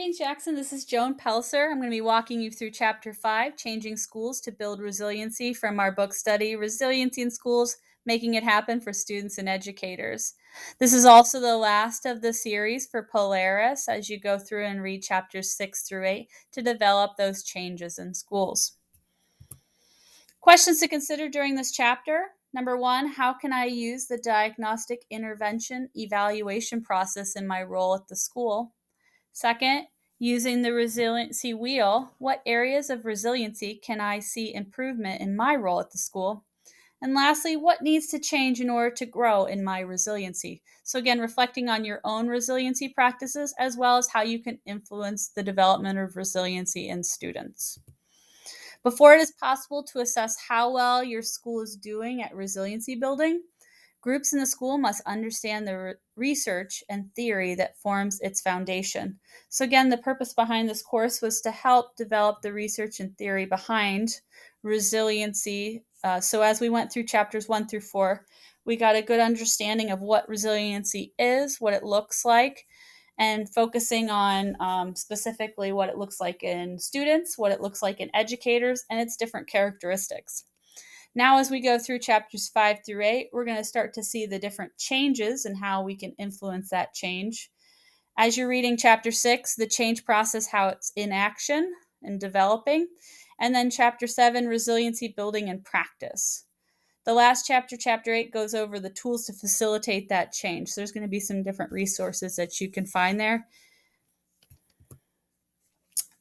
Greetings, Jackson. This is Joan Pelser. I'm going to be walking you through Chapter 5, Changing Schools to Build Resiliency, from our book study, Resiliency in Schools, Making It Happen for Students and Educators. This is also the last of the series for Polaris as you go through and read Chapters 6 through 8 to develop those changes in schools. Questions to consider during this chapter. Number 1, how can I use the diagnostic intervention evaluation process in my role at the school? Second, using the resiliency wheel, what areas of resiliency can I see improvement in my role at the school? And lastly, what needs to change in order to grow in my resiliency? So, again, reflecting on your own resiliency practices as well as how you can influence the development of resiliency in students. Before it is possible to assess how well your school is doing at resiliency building, groups in the school must understand the research and theory that forms its foundation. So again, the purpose behind this course was to help develop the research and theory behind resiliency. So as we went through chapters 1 through 4, we got a good understanding of what resiliency is, what it looks like, and focusing on specifically what it looks like in students, what it looks like in educators, and its different characteristics. Now, as we go through chapters 5 through 8, we're going to start to see the different changes and how we can influence that change. As you're reading chapter 6, the change process, how it's in action and developing. And then chapter 7, resiliency building and practice. The last chapter, chapter 8, goes over the tools to facilitate that change. So there's going to be some different resources that you can find there.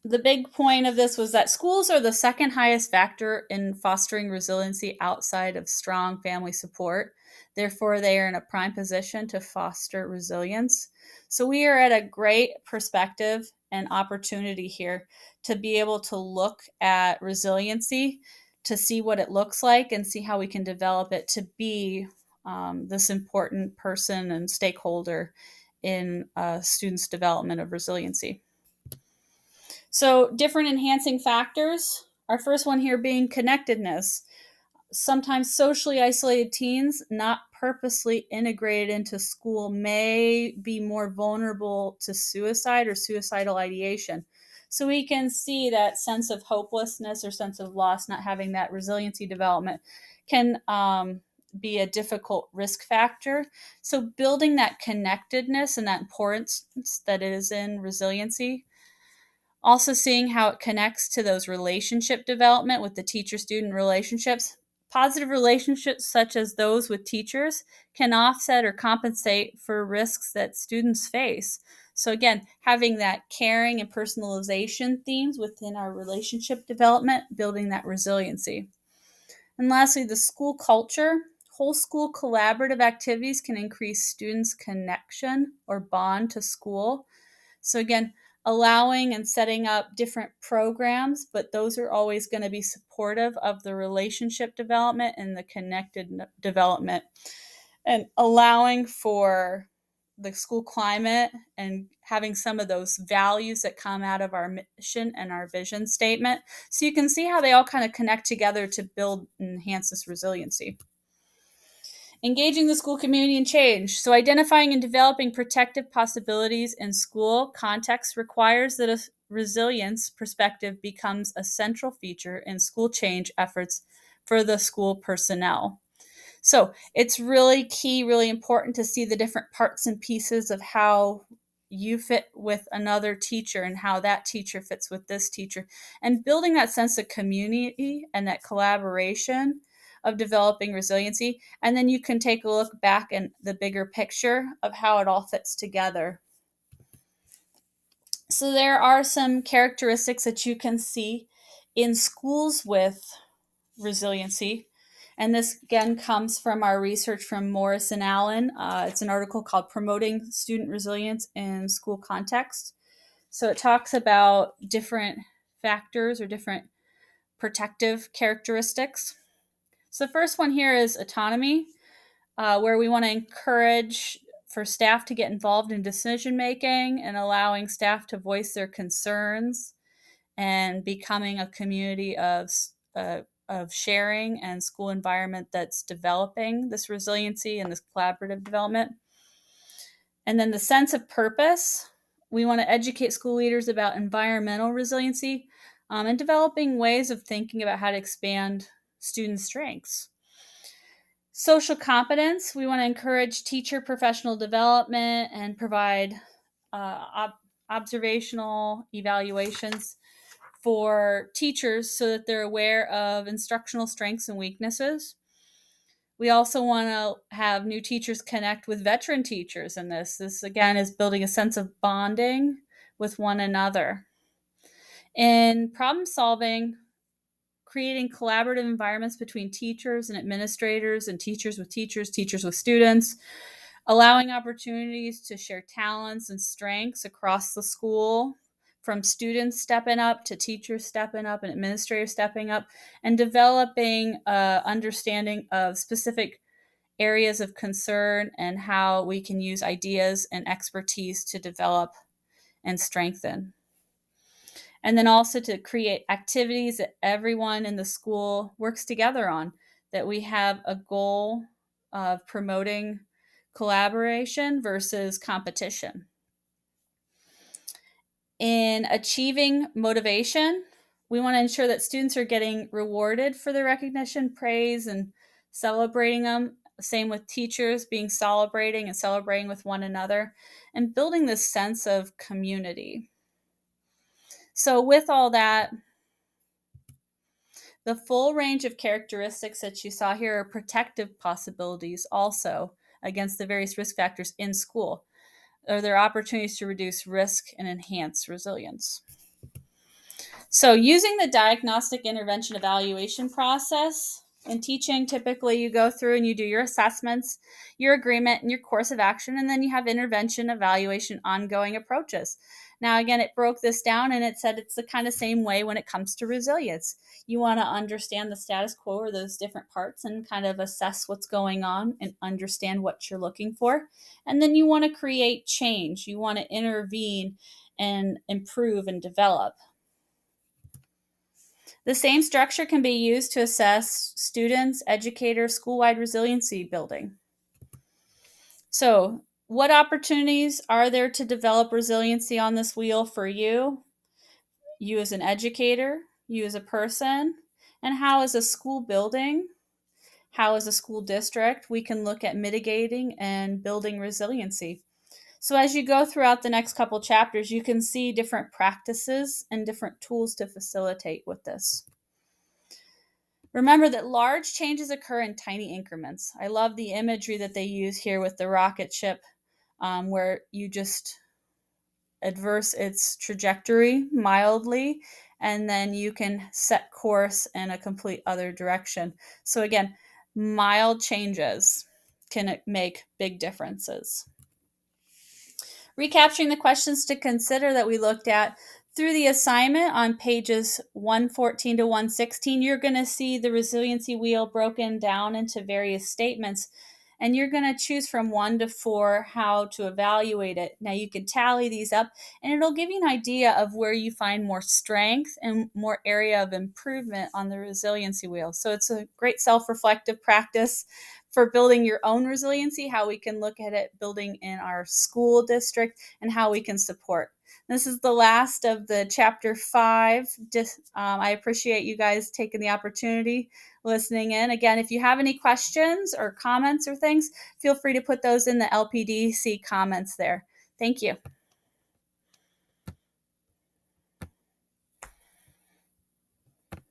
The big point of this was that schools are the second highest factor in fostering resiliency outside of strong family support. Therefore, they are in a prime position to foster resilience. So, we are at a great perspective and opportunity here to be able to look at resiliency, to see what it looks like, and see how we can develop it to be this important person and stakeholder in students' development of resiliency. So, different enhancing factors. Our first one here being connectedness. Sometimes socially isolated teens, not purposely integrated into school, may be more vulnerable to suicide or suicidal ideation. So, we can see that sense of hopelessness or sense of loss, not having that resiliency development, can be a difficult risk factor. So, building that connectedness and that importance that is in resiliency. Also, seeing how it connects to those relationship development with the teacher-student relationships. Positive relationships, such as those with teachers, can offset or compensate for risks that students face. So again, having that caring and personalization themes within our relationship development, building that resiliency. And lastly, the school culture. Whole school collaborative activities can increase students' connection or bond to school. So again, allowing and setting up different programs, but those are always going to be supportive of the relationship development and the connected development, and allowing for the school climate and having some of those values that come out of our mission and our vision statement. So you can see how they all kind of connect together to build and enhance this resiliency. Engaging the school community in change. So, identifying and developing protective possibilities in school context requires that a resilience perspective becomes a central feature in school change efforts for the school personnel. So, it's really key, really important to see the different parts and pieces of how you fit with another teacher and how that teacher fits with this teacher, and building that sense of community and that collaboration of developing resiliency. And then you can take a look back in the bigger picture of how it all fits together. So there are some characteristics that you can see in schools with resiliency. And this again comes from our research from Morris and Allen. It's an article called Promoting Student Resilience in School Context. So it talks about different factors or different protective characteristics. So the first one here is autonomy, where we want to encourage for staff to get involved in decision making and allowing staff to voice their concerns and becoming a community of sharing and school environment that's developing this resiliency and this collaborative development. And then the sense of purpose. We want to educate school leaders about environmental resiliency and developing ways of thinking about how to expand students' strengths. Social competence, we want to encourage teacher professional development and provide observational evaluations for teachers so that they're aware of instructional strengths and weaknesses. We also want to have new teachers connect with veteran teachers in this. This, again, is building a sense of bonding with one another. In problem solving, creating collaborative environments between teachers and administrators and teachers with students, allowing opportunities to share talents and strengths across the school, from students stepping up to teachers stepping up and administrators stepping up, and developing understanding of specific areas of concern and how we can use ideas and expertise to develop and strengthen. And then also to create activities that everyone in the school works together on, that we have a goal of promoting collaboration versus competition. In achieving motivation, we want to ensure that students are getting rewarded for their recognition, praise, and celebrating them. Same with teachers, being celebrating and celebrating with one another, and building this sense of community. So with all that, the full range of characteristics that you saw here are protective possibilities also against the various risk factors in school. Are there opportunities to reduce risk and enhance resilience? So using the diagnostic intervention evaluation process in teaching, typically you go through and you do your assessments, your agreement, and your course of action, and then you have intervention, evaluation, ongoing approaches. Now, again, it broke this down and it said it's the kind of same way when it comes to resilience. You want to understand the status quo or those different parts and kind of assess what's going on and understand what you're looking for. And then you want to create change. You want to intervene and improve and develop. The same structure can be used to assess students, educators, school-wide resiliency building. So, what opportunities are there to develop resiliency on this wheel for you? You as an educator, you as a person, and how as a school building, how as a school district, we can look at mitigating and building resiliency. So as you go throughout the next couple chapters, you can see different practices and different tools to facilitate with this. Remember that large changes occur in tiny increments. I love the imagery that they use here with the rocket ship, where you just adverse its trajectory mildly, and then you can set course in a complete other direction. So again, mild changes can make big differences. Recapturing the questions to consider that we looked at through the assignment on pages 114 to 116, you're going to see the resiliency wheel broken down into various statements, and you're going to choose from 1 to 4 how to evaluate it. Now you can tally these up, and it'll give you an idea of where you find more strength and more area of improvement on the resiliency wheel. So it's a great self-reflective practice for building your own resiliency, how we can look at it building in our school district, and how we can support. This is the last of the chapter 5. I appreciate you guys taking the opportunity listening in. Again, if you have any questions or comments or things, feel free to put those in the LPDC comments there. Thank you.